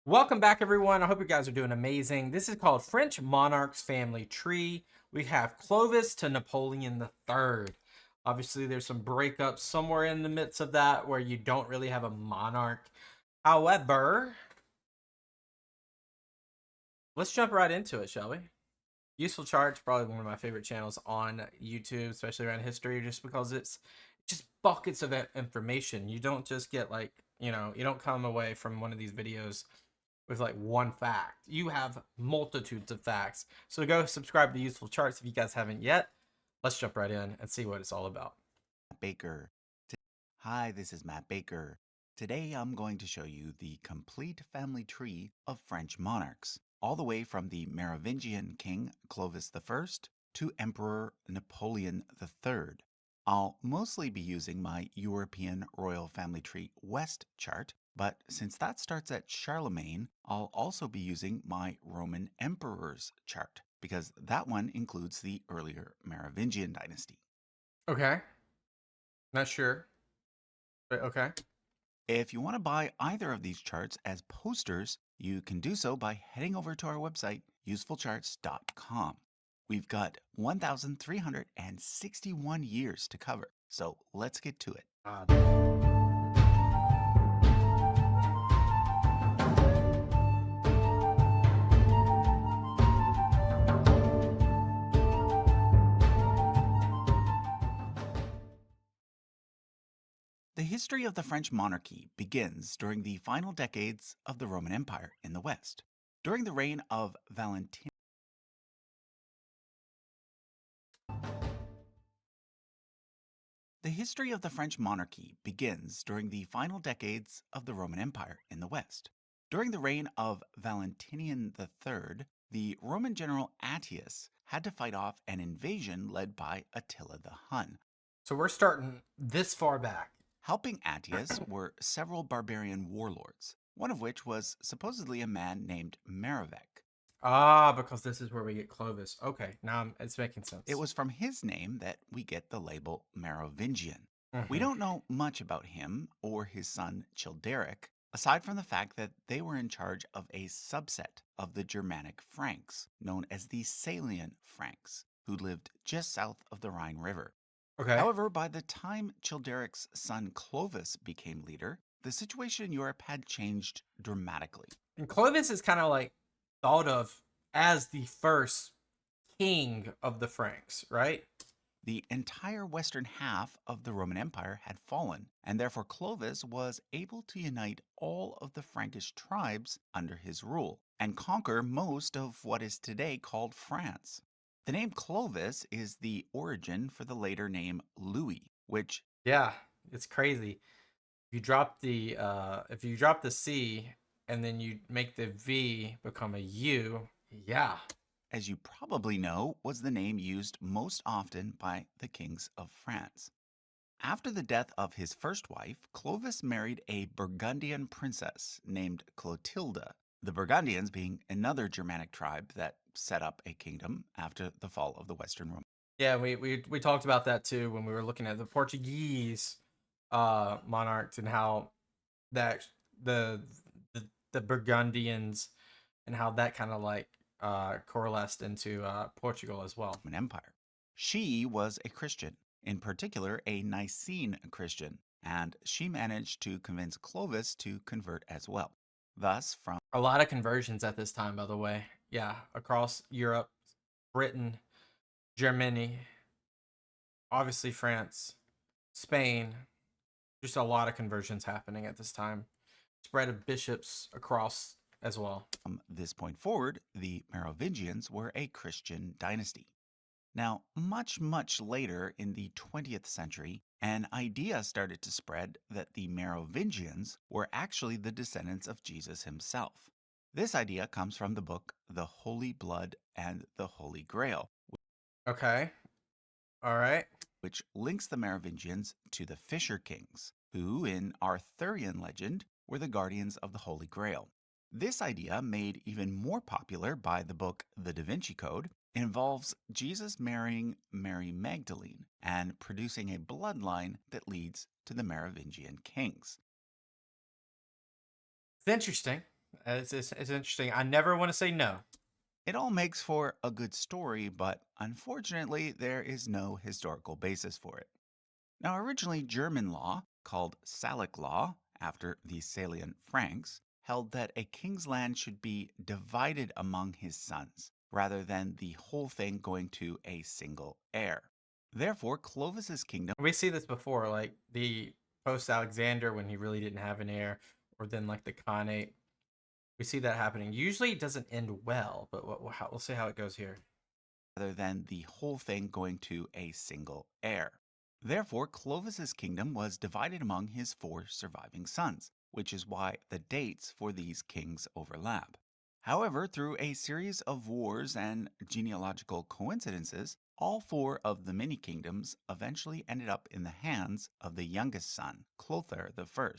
Welcome back, everyone. I hope you guys are doing amazing. This is called French Monarchs Family Tree. We have Clovis to Napoleon III. Obviously, there's some breakups somewhere in the midst of that where you don't really have a monarch. However, let's jump right into it, shall we? Useful Charts, probably one of my favorite channels on YouTube, especially around history, just because it's just buckets of information. You don't just get you don't come away from one of these videos with like one fact. You have multitudes of facts. So go subscribe to Useful Charts if you guys haven't yet. Let's jump right in and see what it's all about. Baker. Hi, this is Matt Baker. Today I'm going to show you the complete family tree of French monarchs, all the way from the Merovingian king Clovis I to Emperor Napoleon III. I'll mostly be using my European royal family tree West chart, but since that starts at Charlemagne, I'll also be using my Roman emperor's chart because that one includes the earlier Merovingian dynasty. Okay. Not sure, but okay. If you want to buy either of these charts as posters, you can do so by heading over to our website, usefulcharts.com. We've got 1,361 years to cover, so let's get to it. The history of the French monarchy begins during the final decades of the Roman Empire in the West. During the reign of Valentinian, The history of the French monarchy begins during the final decades of the Roman Empire in the West. During the reign of Valentinian III, the Roman general Attius had to fight off an invasion led by Attila the Hun. So we're starting this far back. Helping Attius were several barbarian warlords, one of which was supposedly a man named Merovec. Because this is where we get Clovis. Okay, now it's making sense. It was from his name that we get the label Merovingian. We Mhm. don't know much about him or his son Childeric, aside from the fact that they were in charge of a subset of the Germanic Franks, known as the Salian Franks, who lived just south of the Rhine River. Okay. However, by the time Childeric's son Clovis became leader, the situation in Europe had changed dramatically. And Clovis is kind of like thought of as the first king of the Franks, right? The entire western half of the Roman Empire had fallen, and therefore Clovis was able to unite all of the Frankish tribes under his rule and conquer most of what is today called France. The name Clovis is the origin for the later name Louis, which, Yeah, it's crazy. If you drop the C and then you make the V become a U, yeah. as you probably know, was the name used most often by the kings of France. After the death of his first wife, Clovis married a Burgundian princess named Clotilda, the Burgundians being another Germanic tribe that set up a kingdom after the fall of the Western Roman. Yeah, we talked about that too when we were looking at the Portuguese monarchs and how that the the, the Burgundians and how that kind of like coalesced into Portugal as well. Empire. She was a Christian, in particular a Nicene Christian, and she managed to convince Clovis to convert as well. Thus, from A lot of conversions at this time, by the way. Yeah, across Europe, Britain, Germany, obviously France, Spain, just a lot of conversions happening at this time. Spread of bishops across as well. this point forward, the Merovingians were a Christian dynasty. Now, much later in the 20th century, an idea started to spread that the Merovingians were actually the descendants of Jesus himself. This idea comes from the book The Holy Blood and the Holy Grail, Okay. All right. which links the Merovingians to the Fisher Kings, who, in Arthurian legend, were the guardians of the Holy Grail. This idea, made even more popular by the book The Da Vinci Code, involves Jesus marrying Mary Magdalene and producing a bloodline that leads to the Merovingian kings. It's interesting. It's interesting. I never want to say no. It all makes for a good story, but unfortunately, there is no historical basis for it. Now, originally, German law, called Salic law, after the Salian Franks, held that a king's land should be divided among his sons, rather than the whole thing going to a single heir. Therefore, Clovis's kingdom We see this before, like the post Alexander when he really didn't have an heir, or then like the Khanate. We see that happening. Usually, it doesn't end well, but we'll see how it goes here. rather than the whole thing going to a single heir. Therefore, Clovis's kingdom was divided among his 4 surviving sons, which is why the dates for these kings overlap. However, through a series of wars and genealogical coincidences, all 4 of the mini kingdoms eventually ended up in the hands of the youngest son, Clothar I.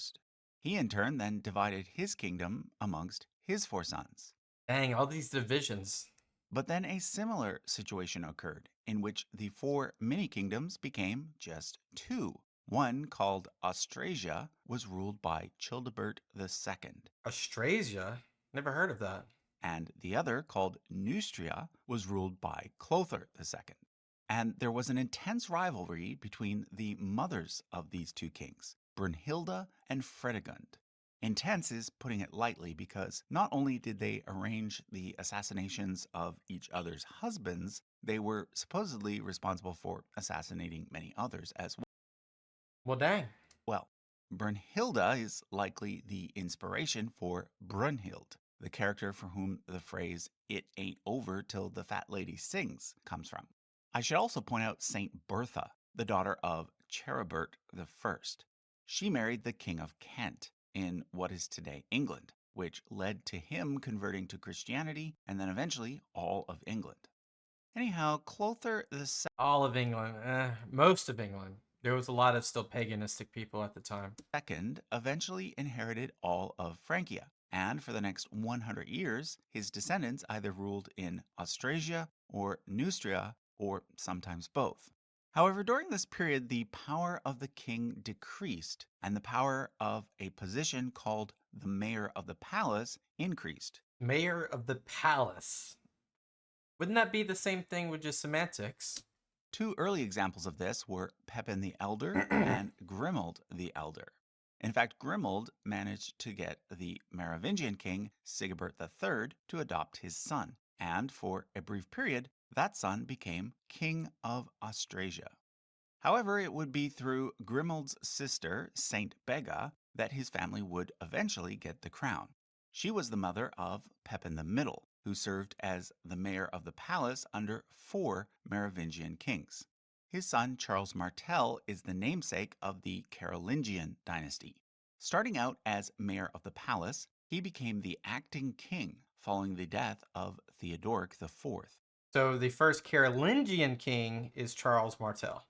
He in turn then divided his kingdom amongst his 4 sons. Dang, all these divisions. But then a similar situation occurred, in which the 4 mini kingdoms became just 2. One, called Austrasia, was ruled by Childebert II, Austrasia? Never heard of that. and the other, called Neustria, was ruled by Clothar II. And there was an intense rivalry between the mothers of these 2 kings, Brunhilde and Fredegund. Intense is putting it lightly, because not only did they arrange the assassinations of each other's husbands, they were supposedly responsible for assassinating many others as Well, dang. well. Brunhilde is likely the inspiration for Brunhild, the character for whom the phrase, "it ain't over till the fat lady sings," comes from. I should also point out Saint Bertha, the daughter of Cheribert I. She married the King of Kent in what is today England, which led to him converting to Christianity and then eventually all of England. Anyhow, Clothar All of England. Most of England. There was a lot of still paganistic people at the time. II eventually inherited all of Francia, and for the next 100 years, his descendants either ruled in Austrasia or Neustria, or sometimes both. However, during this period, the power of the king decreased, and the power of a position called the mayor of the palace increased. Mayor of the Palace. Wouldn't that be the same thing with just semantics? 2 early examples of this were Pepin the Elder and Grimoald the Elder. In fact, Grimoald managed to get the Merovingian king Sigebert III to adopt his son, and for a brief period, that son became King of Austrasia. However, it would be through Grimoald's sister, Saint Bega, that his family would eventually get the crown. She was the mother of Pepin the Middle, who served as the mayor of the palace under 4 Merovingian kings. His son, Charles Martel, is the namesake of the Carolingian dynasty. Starting out as mayor of the palace, he became the acting king following the death of Theodoric IV. So the first Carolingian king is Charles Martel.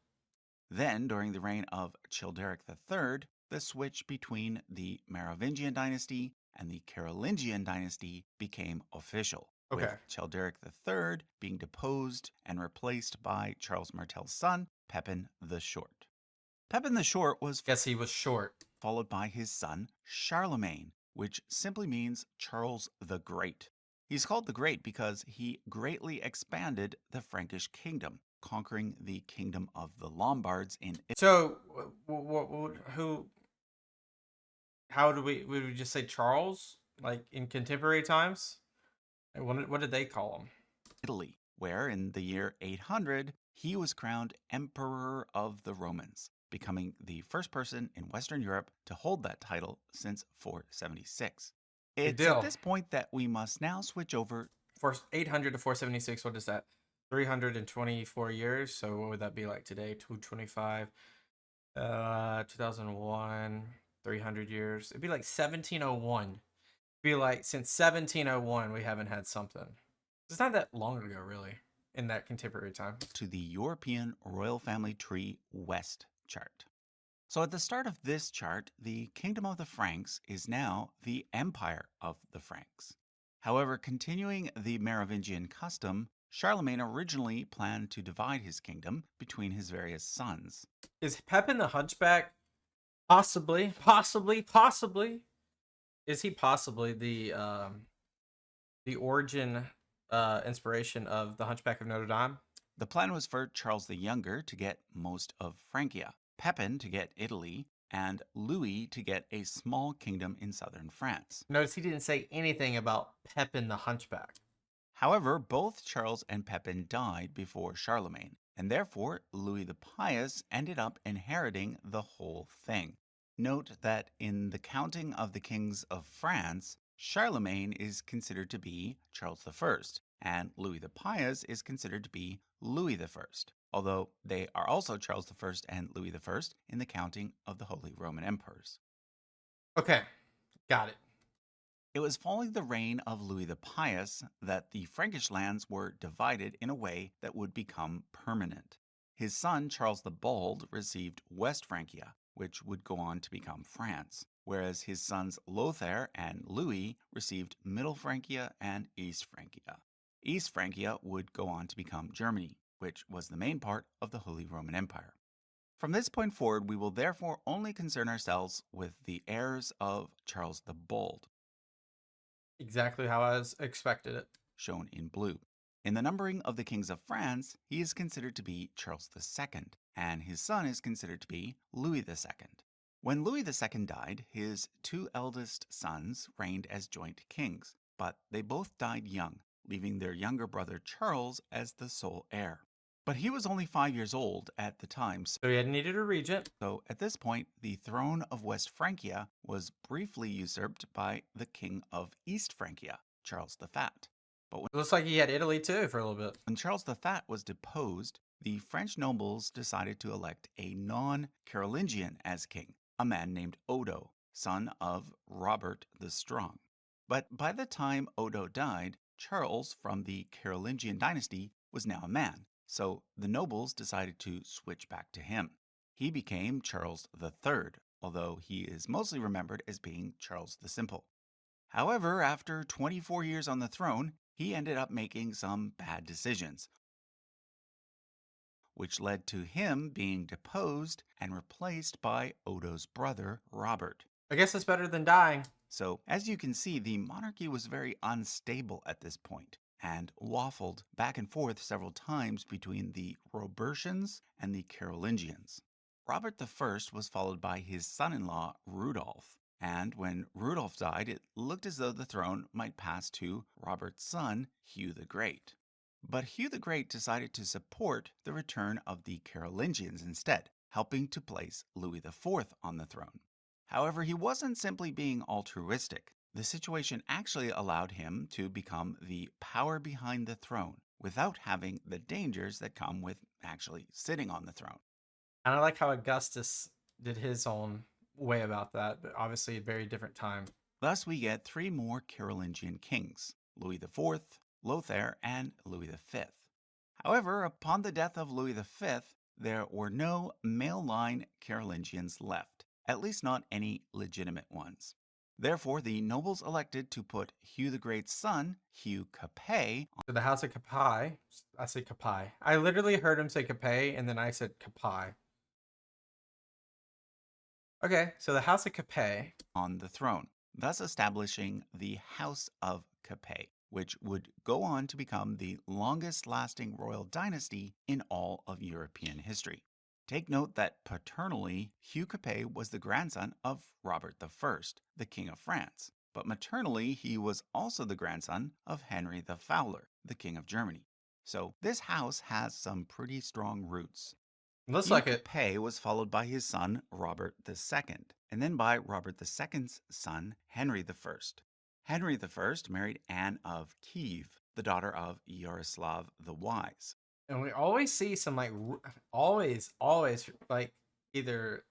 Then, during the reign of Childeric III, the switch between the Merovingian dynasty and the Carolingian dynasty became official, Okay. with Childeric III being deposed and replaced by Charles Martel's son, Pepin the Short. Pepin the Short was Guess he was short. followed by his son, Charlemagne, which simply means Charles the Great. He's called the Great because he greatly expanded the Frankish kingdom, conquering the kingdom of the Lombards in Italy. So, who? How do would we just say Charles? Like in contemporary times? And what did they call him? Italy, where in the year 800 he was crowned Emperor of the Romans, becoming the first person in Western Europe to hold that title since 476. Good It's at deal. this point that we must now switch over For 800 to 476, what is that? 324 years. So what would that be like today? 225, 2001, 300 years. It'd be like 1701. It'd be like since 1701 we haven't had something. It's not that long ago, really, in that contemporary time. to the European royal family tree West chart. So at the start of this chart, the kingdom of the Franks is now the empire of the Franks. However, continuing the Merovingian custom, Charlemagne originally planned to divide his kingdom between his various sons. Is Pepin the Hunchback possibly Is he possibly the origin inspiration of the Hunchback of Notre Dame? The plan was for Charles the Younger to get most of Francia, Pepin to get Italy, and Louis to get a small kingdom in southern France. Notice he didn't say anything about Pepin the Hunchback. However, both Charles and Pepin died before Charlemagne, and therefore Louis the Pious ended up inheriting the whole thing. Note that in the counting of the kings of France, Charlemagne is considered to be Charles I, and Louis the Pious is considered to be Louis I, although they are also Charles I and Louis I in the counting of the Holy Roman Emperors. Okay, got it. It was following the reign of Louis the Pious that the Frankish lands were divided in a way that would become permanent. His son, Charles the Bald, received West Francia, which would go on to become France, whereas his sons Lothair and Louis received Middle Francia and East Francia. East Francia would go on to become Germany, which was the main part of the Holy Roman Empire. From this point forward, we will therefore only concern ourselves with the heirs of Charles the Bald, Exactly how I expected it. shown in blue. In the numbering of the kings of France, he is considered to be Charles II, and his son is considered to be Louis II. When Louis II died, his two eldest sons reigned as joint kings, but they both died young, leaving their younger brother Charles as the sole heir. But he was only 5 years old at the time, So he had needed a regent. so at this point, the throne of West Francia was briefly usurped by the king of East Francia, Charles the Fat. But It looks like he had Italy too for a little bit. when Charles the Fat was deposed, the French nobles decided to elect a non-Carolingian as king, a man named Odo, son of Robert the Strong. But by the time Odo died, Charles from the Carolingian dynasty was now a man, so the nobles decided to switch back to him. He became Charles III, although he is mostly remembered as being Charles the Simple. However, after 24 years on the throne, he ended up making some bad decisions, which led to him being deposed and replaced by Odo's brother, Robert. I guess it's better than dying. So, as you can see, the monarchy was very unstable at this point and waffled back and forth several times between the Robertians and the Carolingians. Robert I was followed by his son-in-law, Rudolph, and when Rudolph died, it looked as though the throne might pass to Robert's son, Hugh the Great. But Hugh the Great decided to support the return of the Carolingians instead, helping to place Louis IV on the throne. However, he wasn't simply being altruistic. The situation actually allowed him to become the power behind the throne without having the dangers that come with actually sitting on the throne. And I like how Augustus did his own way about that, but obviously a very different time. Thus, we get three more Carolingian kings, Louis IV, Lothair, and Louis V. However, upon the death of Louis V, there were no male line Carolingians left, at least not any legitimate ones. Therefore, the nobles elected to put Hugh the Great's son, Hugh Capet, So the House of Capet, I say Capet. I literally heard him say Capet, and then I said Capet. Okay, so the House of Capet. on the throne, thus establishing the House of Capet, which would go on to become the longest lasting royal dynasty in all of European history. Take note that paternally, Hugh Capet was the grandson of Robert I, the King of France, but maternally, he was also the grandson of Henry the Fowler, the King of Germany. So this house has some pretty strong roots. Looks Hugh like it. Capet was followed by his son Robert II, and then by Robert II's son Henry I. Henry I married Anne of Kiev, the daughter of Yaroslav the Wise. And we always see some like always like either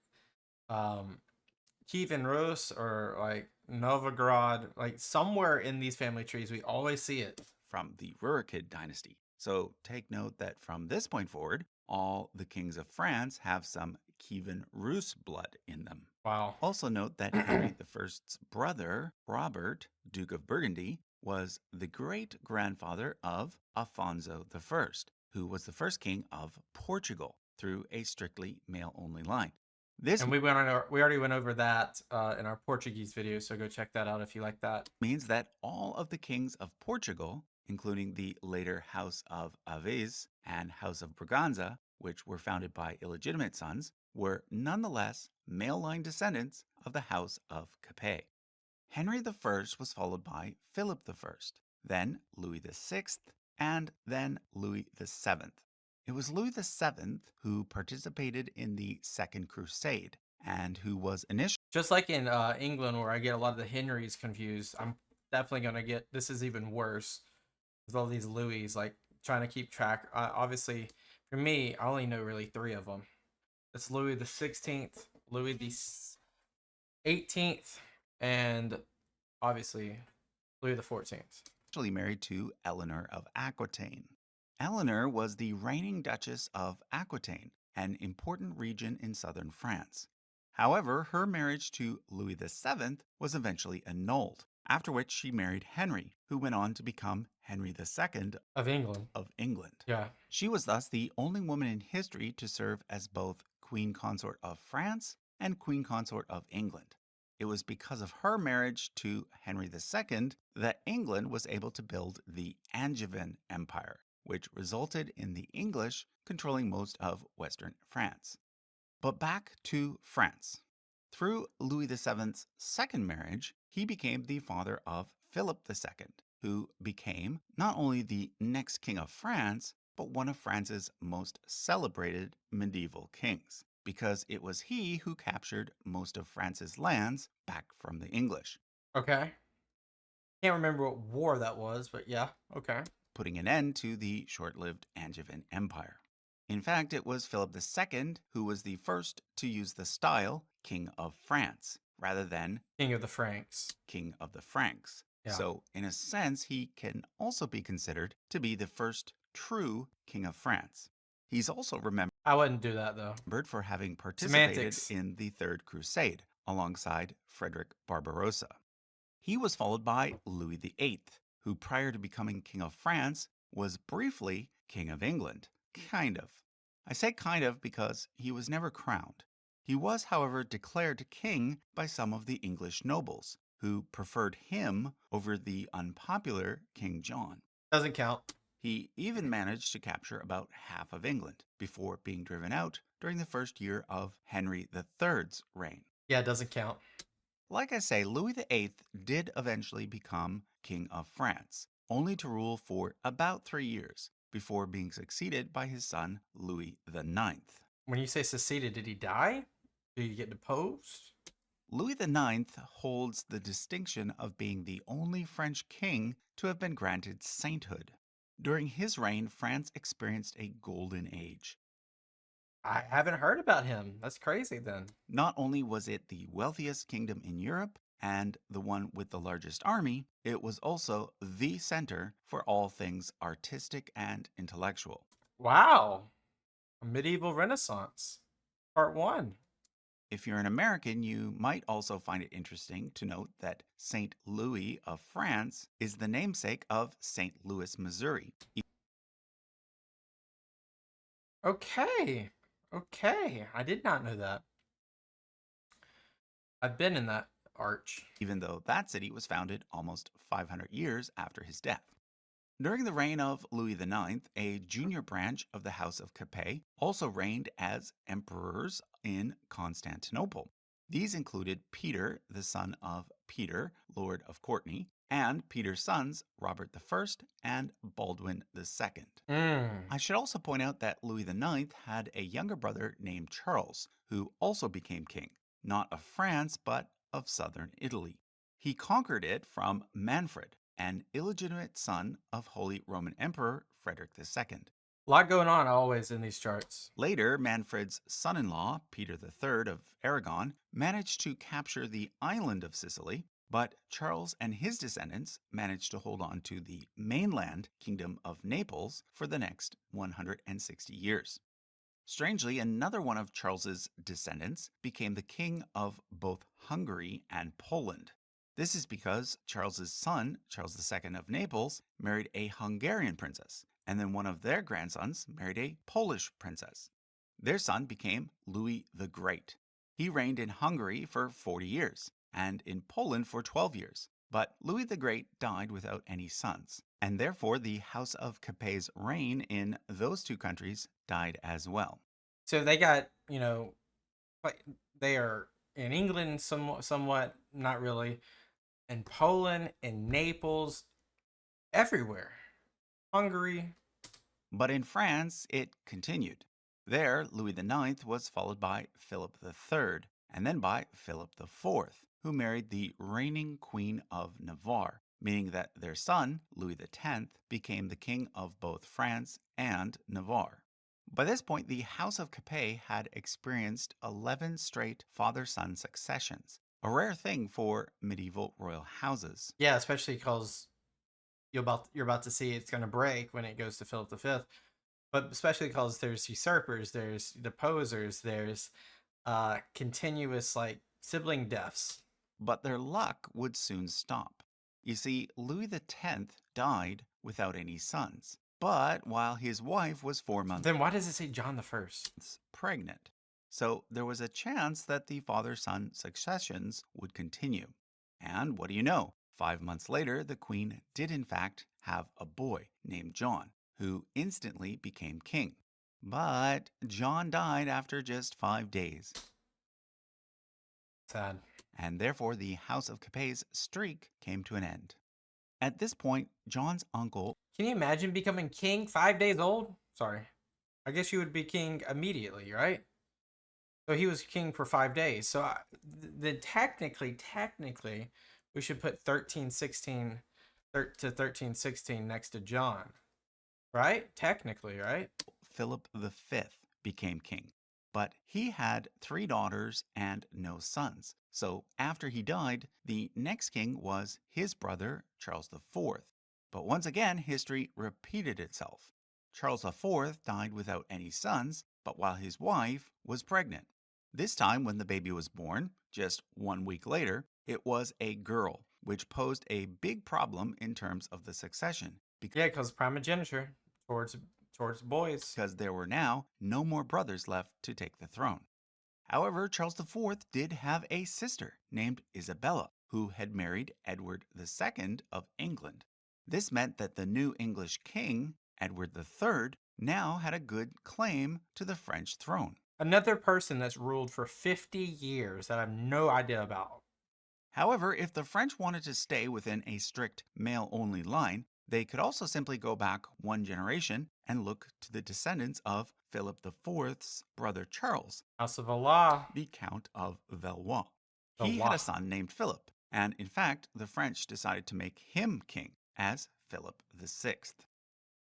Kievan Rus or like Novgorod, like somewhere in these family trees we always see it. From the Rurikid dynasty. So take note that from this point forward, all the kings of France have some Kievan Rus blood in them. Wow. Also note that Henry I's brother, Robert, Duke of Burgundy, was the great-grandfather of Alfonso I, who was the first king of Portugal through a strictly male-only line. This And we already went over that in our Portuguese video, so go check that out if you like that. means that all of the kings of Portugal, including the later House of Aviz and House of Braganza, which were founded by illegitimate sons, were nonetheless male line descendants of the House of Capet. Henry I was followed by Philip I, then Louis VI, and then Louis VII. It was Louis VII who participated in the Second Crusade and who was initially Just like in England, where I get a lot of the Henrys confused, I'm definitely gonna get this is even worse with all these Louis, like trying to keep track. Obviously, for me, I only know really three of them. It's Louis the 16th, Louis the 18th, and obviously Louis the 14th. married to Eleanor of Aquitaine. Eleanor was the reigning Duchess of Aquitaine, an important region in southern France. However, her marriage to Louis VII was eventually annulled, after which she married Henry, who went on to become Henry II Of England. of England. Yeah. She was thus the only woman in history to serve as both Queen Consort of France and Queen Consort of England. It was because of her marriage to Henry II that England was able to build the Angevin Empire, which resulted in the English controlling most of Western France. But back to France. Through Louis VII's second marriage, he became the father of Philip II, who became not only the next king of France, but one of France's most celebrated medieval kings, because it was he who captured most of France's lands back from the English, Okay. Can't remember what war that was, but yeah. Okay. putting an end to the short-lived Angevin Empire. In fact, it was Philip II who was the first to use the style King of France rather than King of the Franks. King of the Franks. Yeah. So, in a sense, he can also be considered to be the first true King of France. He's also I wouldn't do that though. remembered for having participated Semantics. in the Third Crusade alongside Frederick Barbarossa. He was followed by Louis XIII, who prior to becoming King of France was briefly King of England. Kind of. I say kind of because he was never crowned. He was, however, declared king by some of the English nobles, who preferred him over the unpopular King John. Doesn't count. He even managed to capture about half of England before being driven out during the first year of Henry III's reign. Yeah, it doesn't count. Like I say, Louis VIII did eventually become King of France, only to rule for about 3 years before being succeeded by his son Louis IX. When you say seceded, did he die? Did he get deposed? Louis IX holds the distinction of being the only French king to have been granted sainthood. During his reign, France experienced a golden age. I haven't heard about him. That's crazy then. Not only was it the wealthiest kingdom in Europe and the one with the largest army, it was also the center for all things artistic and intellectual. Wow. A medieval Renaissance. Part 1. If you're an American, you might also find it interesting to note that St. Louis of France is the namesake of St. Louis, Missouri. Okay. Okay. I did not know that. I've been in that arch. Even though that city was founded almost 500 years after his death. During the reign of Louis IX, a junior branch of the House of Capet also reigned as emperors in Constantinople. These included Peter, the son of Peter, Lord of Courtenay, and Peter's sons, Robert I and Baldwin II. I should also point out that Louis IX had a younger brother named Charles, who also became king, not of France, but of southern Italy. He conquered it from Manfred, an illegitimate son of Holy Roman Emperor Frederick II. A lot going on always in these charts. Later, Manfred's son-in-law, Peter III of Aragon, managed to capture the island of Sicily, but Charles and his descendants managed to hold on to the mainland kingdom of Naples for the next 160 years. Strangely, another one of Charles's descendants became the king of both Hungary and Poland. This is because Charles's son, Charles II of Naples, married a Hungarian princess, and then one of their grandsons married a Polish princess. Their son became Louis the Great. He reigned in Hungary for 40 years and in Poland for 12 years. But Louis the Great died without any sons, and therefore the House of Capet's reign in those two countries died as well. So they got, like they are in England somewhat, not really, in Poland, in Naples, everywhere. Hungary. But in France, it continued. There, Louis IX was followed by Philip III, and then by Philip IV, who married the reigning Queen of Navarre, meaning that their son, Louis X, became the king of both France and Navarre. By this point, the House of Capet had experienced 11 straight father son successions, a rare thing for medieval royal houses. Yeah, especially because you're about to see it's going to break when it goes to Philip V. But especially because there's usurpers, there's deposers, there's continuous like sibling deaths. But their luck would soon stop. You see, Louis X died without any sons, but while his wife was 4 months Then why does it say John the First? pregnant. So there was a chance that the father son successions would continue. And what do you know? 5 months later, the queen did in fact have a boy named John, who instantly became king. But John died after just 5 days. Sad. And therefore the House of Capet's streak came to an end. At this point, John's uncle. Can you imagine becoming king 5 days old? Sorry. I guess you would be king immediately, right? So he was king for 5 days. So then technically, we should put 1316 to 1316 next to John. Right? Technically, right? Philip V became king, but he had 3 daughters and no sons. So after he died, the next king was his brother, Charles IV. But once again, history repeated itself. Charles IV died without any sons, but while his wife was pregnant. This time, when the baby was born, just 1 week later, it was a girl, which posed a big problem in terms of the succession. Yeah, because primogeniture towards boys. Because there were now no more brothers left to take the throne. However, Charles IV did have a sister named Isabella, who had married Edward II of England. This meant that the new English king, Edward III, now had a good claim to the French throne. Another person that's ruled for 50 years that I have no idea about. However, if the French wanted to stay within a strict male-only line, they could also simply go back 1 generation and look to the descendants of Philip IV's brother Charles, House of Valois. the Count of Valois. He had a son named Philip, and in fact, the French decided to make him king as Philip VI.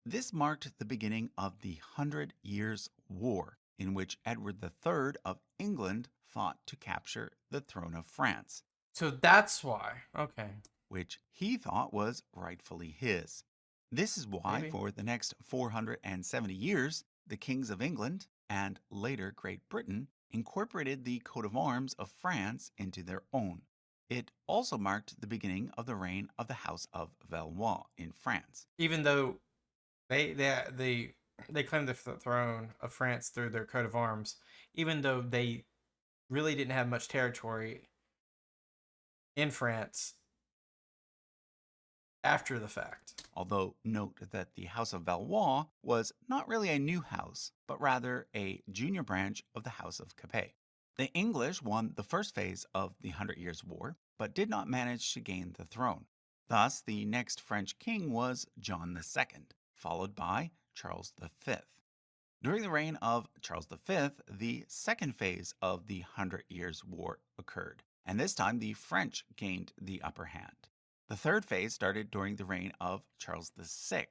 This marked the beginning of the 100 Years' War, in which Edward III of England fought to capture the throne of France. So that's why. Okay. Which he thought was rightfully his. This is why, Maybe. for the next 470 years, the kings of England and later Great Britain incorporated the coat of arms of France into their own. It also marked the beginning of the reign of the House of Valois in France. Even though they claimed the throne of France through their coat of arms, even though they really didn't have much territory in France after the fact. Although note that the House of Valois was not really a new house, but rather a junior branch of the House of Capet. The English won the first phase of the 100 Years' War, but did not manage to gain the throne. Thus, the next French king was John II, followed by Charles V. During the reign of Charles V, the second phase of the 100 Years' War occurred, and this time the French gained the upper hand. The third phase started during the reign of Charles VI,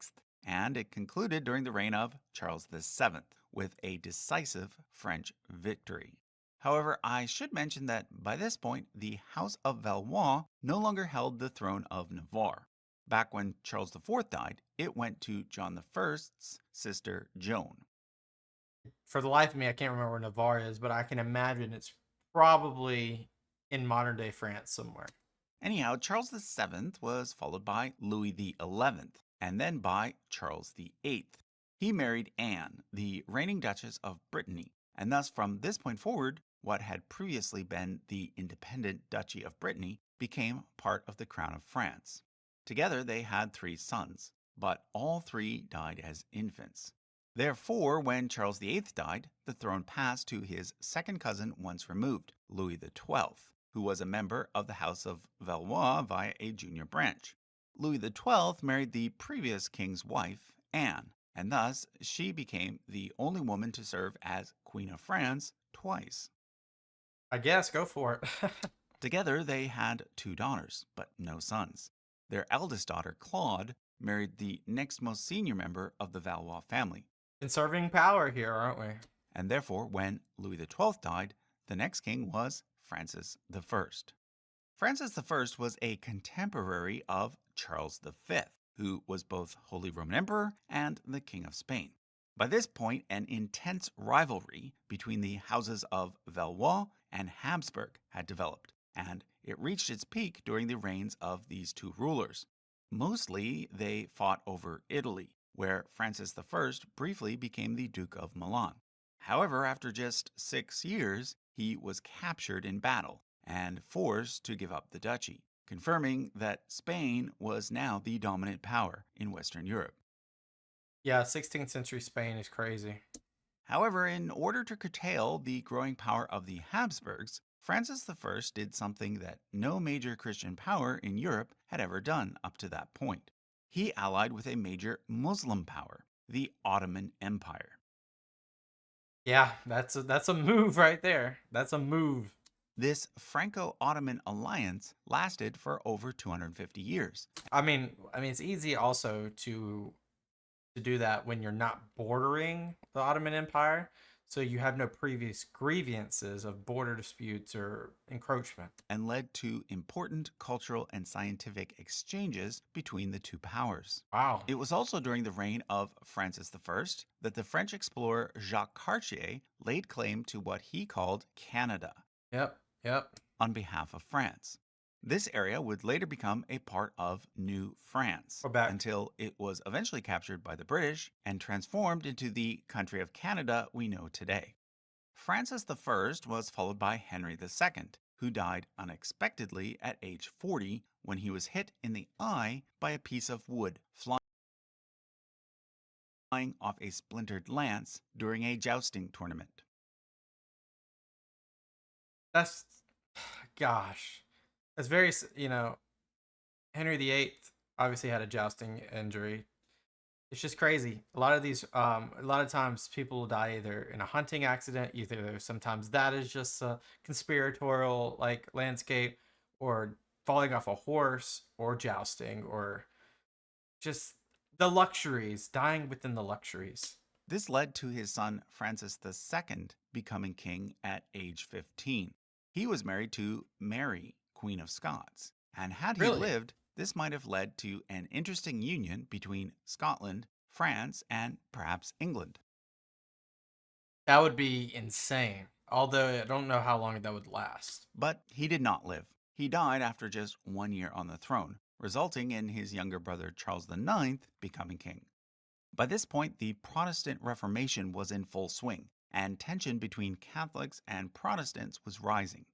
and it concluded during the reign of Charles VII, with a decisive French victory. However, I should mention that by this point, the House of Valois no longer held the throne of Navarre. Back when Charles IV died, it went to John I's sister Joan. For the life of me, I can't remember where Navarre is, but I can imagine it's probably in modern day France somewhere. Anyhow, Charles VII was followed by Louis XI, and then by Charles VIII. He married Anne, the reigning Duchess of Brittany, and thus from this point forward, what had previously been the independent Duchy of Brittany became part of the Crown of France. Together they had 3 sons, but all 3 died as infants. Therefore, when Charles VIII died, the throne passed to his second cousin once removed, Louis XII, who was a member of the House of Valois via a junior branch. Louis XII married the previous king's wife, Anne, and thus she became the only woman to serve as Queen of France twice. I guess go for it. Together they had 2 daughters, but no sons. Their eldest daughter, Claude, married the next most senior member of the Valois family. Conserving power here, aren't we? And therefore, when Louis XII died, the next king was Francis I. Francis I was a contemporary of Charles V, who was both Holy Roman Emperor and the King of Spain. By this point, an intense rivalry between the houses of Valois and Habsburg had developed, and it reached its peak during the reigns of these 2 rulers. Mostly, they fought over Italy, where Francis I briefly became the Duke of Milan. However, after just 6 years, he was captured in battle and forced to give up the duchy, confirming that Spain was now the dominant power in Western Europe. Yeah, 16th century Spain is crazy. However, in order to curtail the growing power of the Habsburgs, Francis I did something that no major Christian power in Europe had ever done up to that point. He allied with a major Muslim power, the Ottoman Empire. Yeah, that's a move right there. That's a move. This Franco-Ottoman alliance lasted for over 250 years. I mean, it's easy also to do that when you're not bordering the Ottoman Empire, so you have no previous grievances of border disputes or encroachment. And led to important cultural and scientific exchanges between the 2 powers. Wow. It was also during the reign of Francis I that the French explorer Jacques Cartier laid claim to what he called Canada. Yep. On behalf of France. This area would later become a part of New France Quebec. until it was eventually captured by the British and transformed into the country of Canada we know today. Francis I was followed by Henry II, who died unexpectedly at age 40 when he was hit in the eye by a piece of wood flying off a splintered lance during a jousting tournament. That's, gosh, that's very, Henry VIII obviously had a jousting injury. It's just crazy. A lot of times people die either in a hunting accident, either sometimes that is just a conspiratorial like landscape, or falling off a horse, or jousting, or just the luxuries, dying within the luxuries. This led to his son Francis II becoming king at age 15. He was married to Mary, Queen of Scots, and had he Really? lived, this might have led to an interesting union between Scotland, France, and perhaps England. That would be insane. Although I don't know how long that would last. But he did not live. He died after just 1 year on the throne, resulting in his younger brother Charles IX becoming king. By this point, the Protestant Reformation was in full swing, and tension between Catholics and Protestants was rising.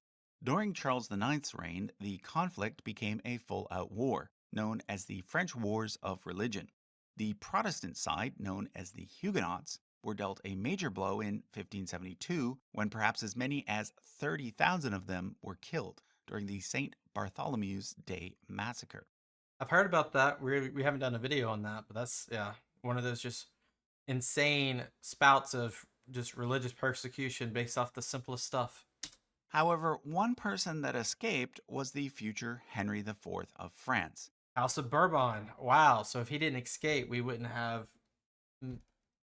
During Charles IX's reign, the conflict became a full-out war, known as the French Wars of Religion. The Protestant side, known as the Huguenots, were dealt a major blow in 1572 when perhaps as many as 30,000 of them were killed during the St. Bartholomew's Day massacre. I've heard about that. We haven't done a video on that, but that's, yeah, one of those just insane spouts of just religious persecution based off the simplest stuff. However, one person that escaped was the future Henry IV of France. House of Bourbon. Wow. So if he didn't escape, we wouldn't have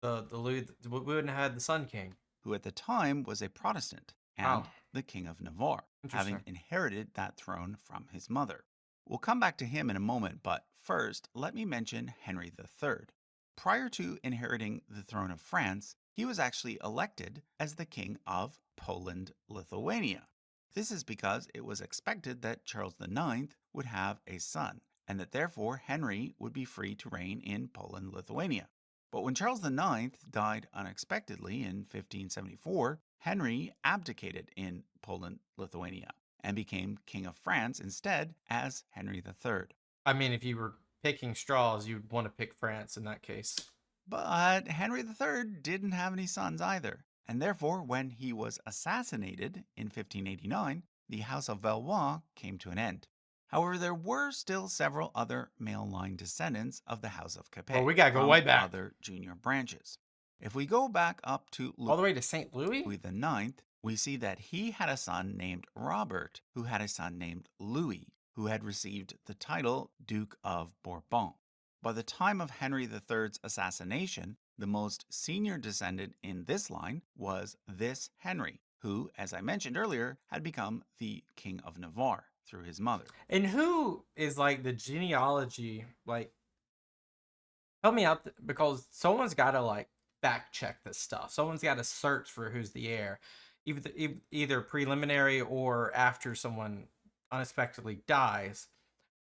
the Louis. We wouldn't have had the Sun King, who at the time was a Protestant and Wow. the King of Navarre, having Interesting. inherited that throne from his mother. We'll come back to him in a moment, but first, let me mention Henry III. Prior to inheriting the throne of France, he was actually elected as the King of Poland-Lithuania. This is because it was expected that Charles IX would have a son, and that therefore Henry would be free to reign in Poland-Lithuania. But when Charles IX died unexpectedly in 1574, Henry abdicated in Poland, Lithuania, and became King of France instead as Henry III. I mean, if you were picking straws, you'd want to pick France in that case. But Henry III didn't have any sons either, and therefore, when he was assassinated in 1589, the House of Valois came to an end. However, there were still several other male line descendants of the House of Well, Capet we gotta go from way back. other junior branches. If we go back up to All the way to St. Louis? Louis IX, we see that he had a son named Robert, who had a son named Louis, who had received the title Duke of Bourbon. By the time of Henry III's assassination, the most senior descendant in this line was this Henry, who, as I mentioned earlier, had become the King of Navarre through his mother. And who is like the genealogy? Like, help me out because someone's got to like fact check this stuff. Someone's got to search for who's the heir, either preliminary or after someone unexpectedly dies.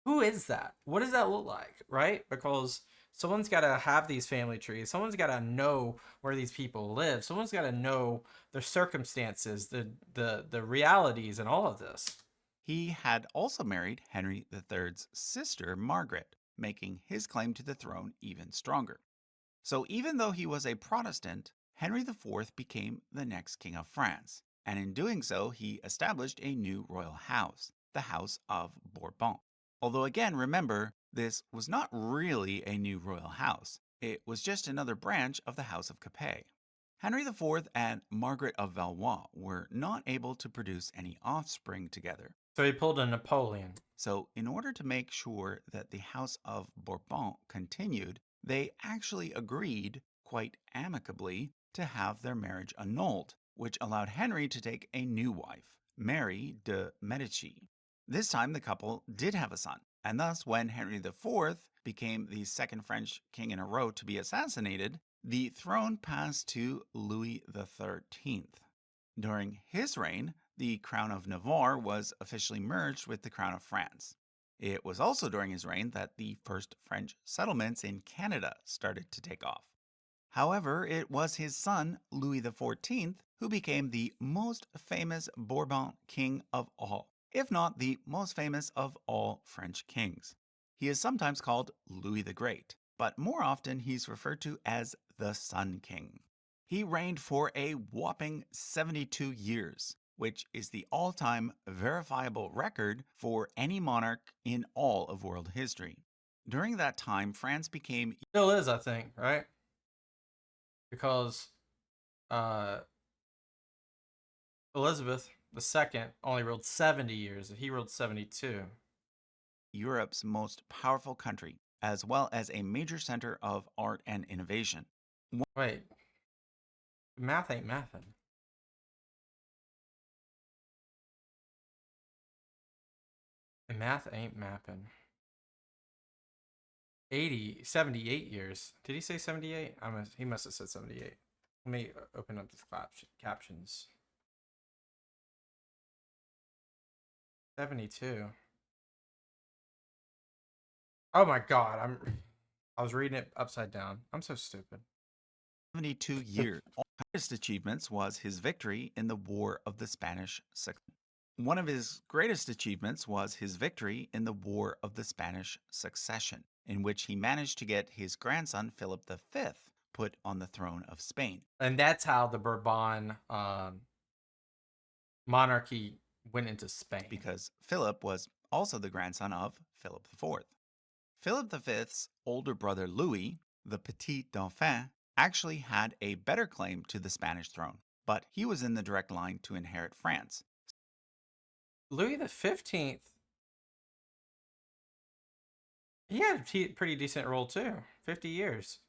Who is that? What does that look like, right? Because someone's got to have these family trees. Someone's got to know where these people live. Someone's got to know their circumstances, the realities, and all of this. He had also married Henry III's sister, Margaret, making his claim to the throne even stronger. So even though he was a Protestant, Henry IV became the next king of France, and in doing so, he established a new royal house, the House of Bourbon. Although again, remember, this was not really a new royal house. It was just another branch of the House of Capet. Henry IV and Margaret of Valois were not able to produce any offspring together. So he pulled a Napoleon. So, in order to make sure that the House of Bourbon continued, they actually agreed, quite amicably, to have their marriage annulled, which allowed Henry to take a new wife, Mary de Medici. This time the couple did have a son, and thus when Henry IV became the second French king in a row to be assassinated, the throne passed to Louis XIII. During his reign, the crown of Navarre was officially merged with the crown of France. It was also during his reign that the first French settlements in Canada started to take off. However, it was his son, Louis XIV, who became the most famous Bourbon king of all, if not the most famous of all French kings. He is sometimes called Louis the Great, but more often he's referred to as the Sun King. He reigned for a whopping 72 years, which is the all-time verifiable record for any monarch in all of world history. During that time, France became Still is, I think, right? Because Elizabeth II only ruled 70 years, and he ruled 72. Europe's most powerful country, as well as a major center of art and innovation. Wait, math ain't mathin'. Math ain't mapping. 78 years. Did he say 78? He must have said 78. Let me open up the captions. 72. Oh my god, I was reading it upside down. I'm so stupid. 72 years. One of his greatest achievements was his victory in the War of the Spanish Succession. One of his greatest achievements was his victory in the War of the Spanish Succession, in which he managed to get his grandson Philip V put on the throne of Spain. And that's how the Bourbon monarchy went into Spain. Because Philip was also the grandson of Philip IV. Philip V's older brother Louis, the Petit Dauphin, actually had a better claim to the Spanish throne, but he was in the direct line to inherit France. Louis XV, he had a pretty decent rule too. 50 years.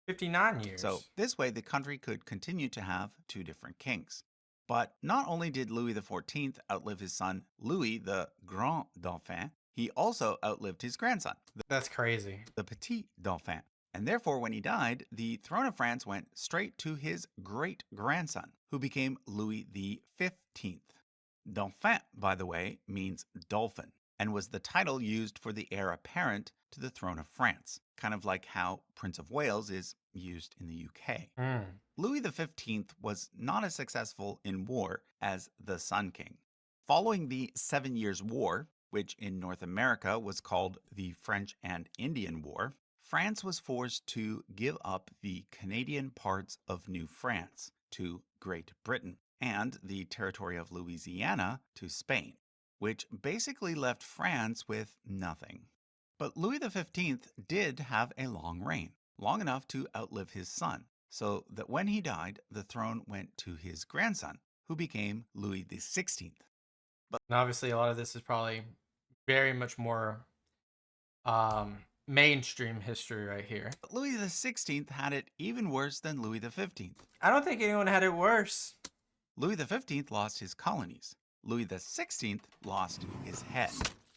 59 years. So this way the country could continue to have two different kings. But not only did Louis XIV outlive his son Louis the Grand Dauphin, he also outlived his grandson, That's crazy. the Petit Dauphin. And therefore, when he died, the throne of France went straight to his great-grandson, who became Louis XV. Dauphin, by the way, means dolphin. and was the title used for the heir apparent to the throne of France, kind of like how Prince of Wales is used in the UK. Mm. Louis XV was not as successful in war as the Sun King. Following the 7 Years' War, which in North America was called the French and Indian War, France was forced to give up the Canadian parts of New France to Great Britain and the territory of Louisiana to Spain, which basically left France with nothing. But Louis XV did have a long reign, long enough to outlive his son, so that when he died, the throne went to his grandson, who became Louis XVI. And obviously, a lot of this is probably very much more mainstream history right here. But Louis XVI had it even worse than Louis XV. I don't think anyone had it worse. Louis XV lost his colonies. Louis XVI lost his head.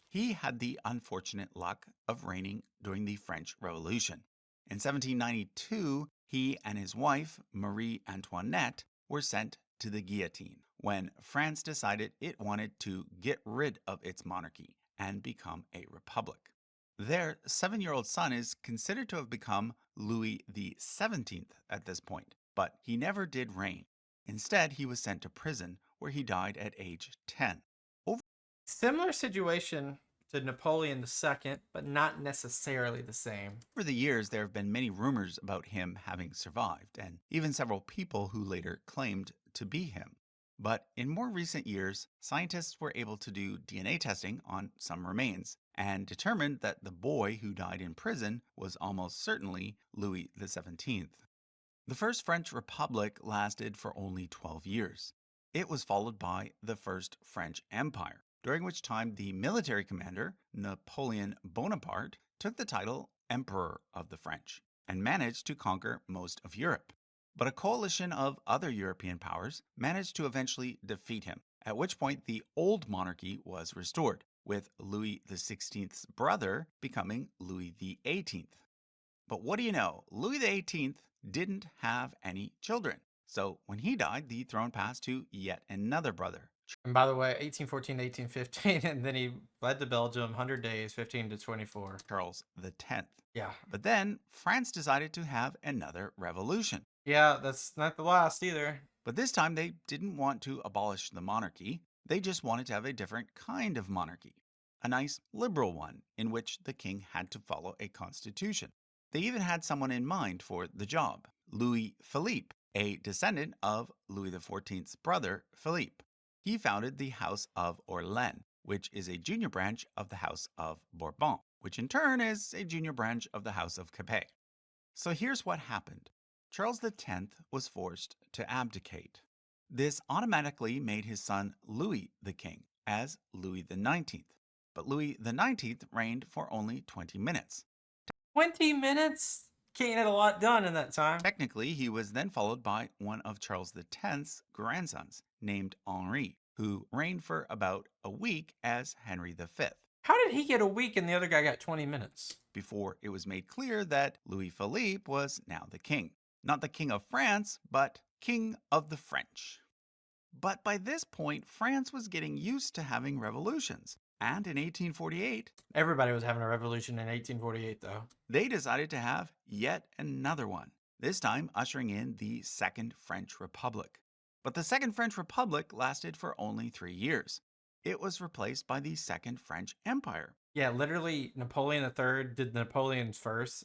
He had the unfortunate luck of reigning during the French Revolution. In 1792, he and his wife, Marie Antoinette, were sent to the guillotine when France decided it wanted to get rid of its monarchy and become a republic. Their 7-year-old son is considered to have become Louis XVII at this point, but he never did reign. Instead, he was sent to prison where he died at age 10. Similar situation to Napoleon II, but not necessarily the same. Over the years, there have been many rumors about him having survived, and even several people who later claimed to be him. But in more recent years, scientists were able to do DNA testing on some remains and determined that the boy who died in prison was almost certainly Louis XVII. The First French Republic lasted for only 12 years. It was followed by the First French Empire, during which time the military commander, Napoleon Bonaparte, took the title Emperor of the French and managed to conquer most of Europe. But a coalition of other European powers managed to eventually defeat him, at which point the old monarchy was restored, with Louis XVI's brother becoming Louis XVIII. But what do you know? Louis XVIII didn't have any children. So when he died, the throne passed to yet another brother. And by the way, 1814 to 1815, and then he fled to Belgium, 100 days, 15 to 24. Charles X. Yeah. But then France decided to have another revolution. Yeah, that's not the last either. But this time they didn't want to abolish the monarchy. They just wanted to have a different kind of monarchy. A nice liberal one in which the king had to follow a constitution. They even had someone in mind for the job, Louis Philippe, a descendant of Louis XIV's brother, Philippe. He founded the House of Orléans, which is a junior branch of the House of Bourbon, which in turn is a junior branch of the House of Capet. So here's what happened. Charles X was forced to abdicate. This automatically made his son Louis the king, as Louis XIX. But Louis XIX reigned for only 20 minutes. 20 minutes? Can't get a lot done in that time. Technically, he was then followed by one of Charles X's grandsons, named Henri, who reigned for about a week as Henry V, How did he get a week and the other guy got 20 minutes? before it was made clear that Louis Philippe was now the king. Not the king of France, but king of the French. But by this point, France was getting used to having revolutions. And in 1848, Everybody was having a revolution in 1848, though. they decided to have yet another one, this time ushering in the Second French Republic. But the Second French Republic lasted for only 3 years. It was replaced by the Second French Empire. Yeah, literally, Napoleon III did Napoleon's first.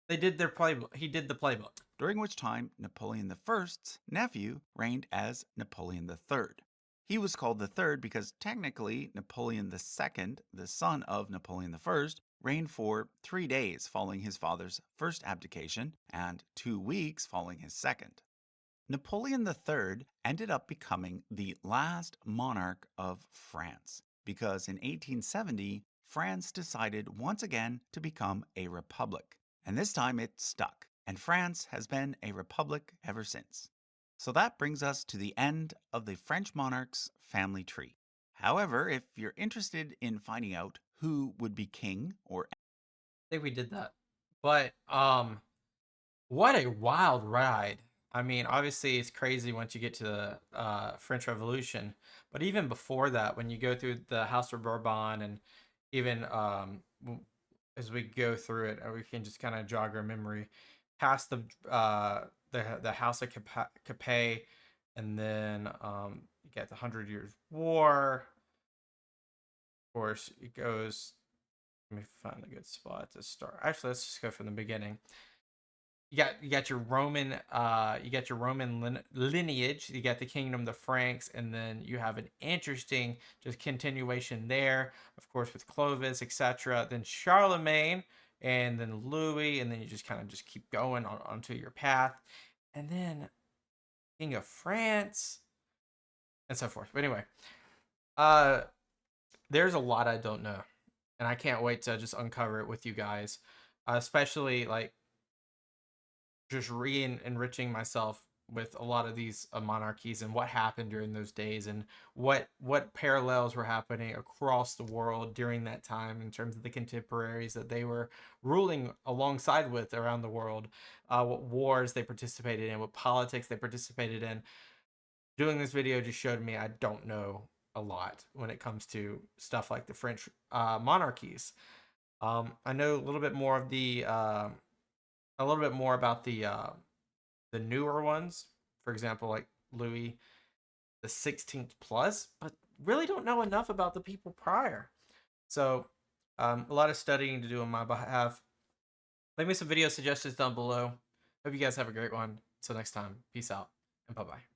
They did their playbook. He did the playbook. During which time Napoleon I's nephew reigned as Napoleon III. He was called the third because technically Napoleon II, the son of Napoleon I, reigned for 3 days following his father's first abdication and 2 weeks following his second. Napoleon III ended up becoming the last monarch of France because in 1870, France decided once again to become a republic. And this time it stuck, and France has been a republic ever since. So that brings us to the end of the French monarch's family tree. However, if you're interested in finding out who would be king or I think we did that. But what a wild ride I mean, obviously, it's crazy once you get to the French Revolution, but even before that, when you go through the House of Bourbon, and even as we go through it, we can just kind of jog our memory past the House of Capet, and then you get the Hundred Years' War. Of course, it goes. Let me find a good spot to start. Actually, let's just go from the beginning. You got your Roman lineage. You got the kingdom, the Franks, and then you have an interesting just continuation there, of course, with Clovis, etc. Then Charlemagne, and then Louis, and then you just kind of just keep going onto your path, and then King of France, and so forth. But anyway, uh, there's a lot I don't know, and I can't wait to just uncover it with you guys, especially like just enriching myself with a lot of these monarchies and what happened during those days, and what parallels were happening across the world during that time in terms of the contemporaries that they were ruling alongside with around the world, what wars they participated in, what politics they participated in. Doing this video just showed me I don't know a lot when it comes to stuff like the French monarchies. I know a little bit more of a little bit more about the newer ones, for example, like Louis the 16th plus, but really don't know enough about the people prior. So, a lot of studying to do on my behalf. Leave me some video suggestions down below. Hope you guys have a great one. Until next time, peace out and bye bye.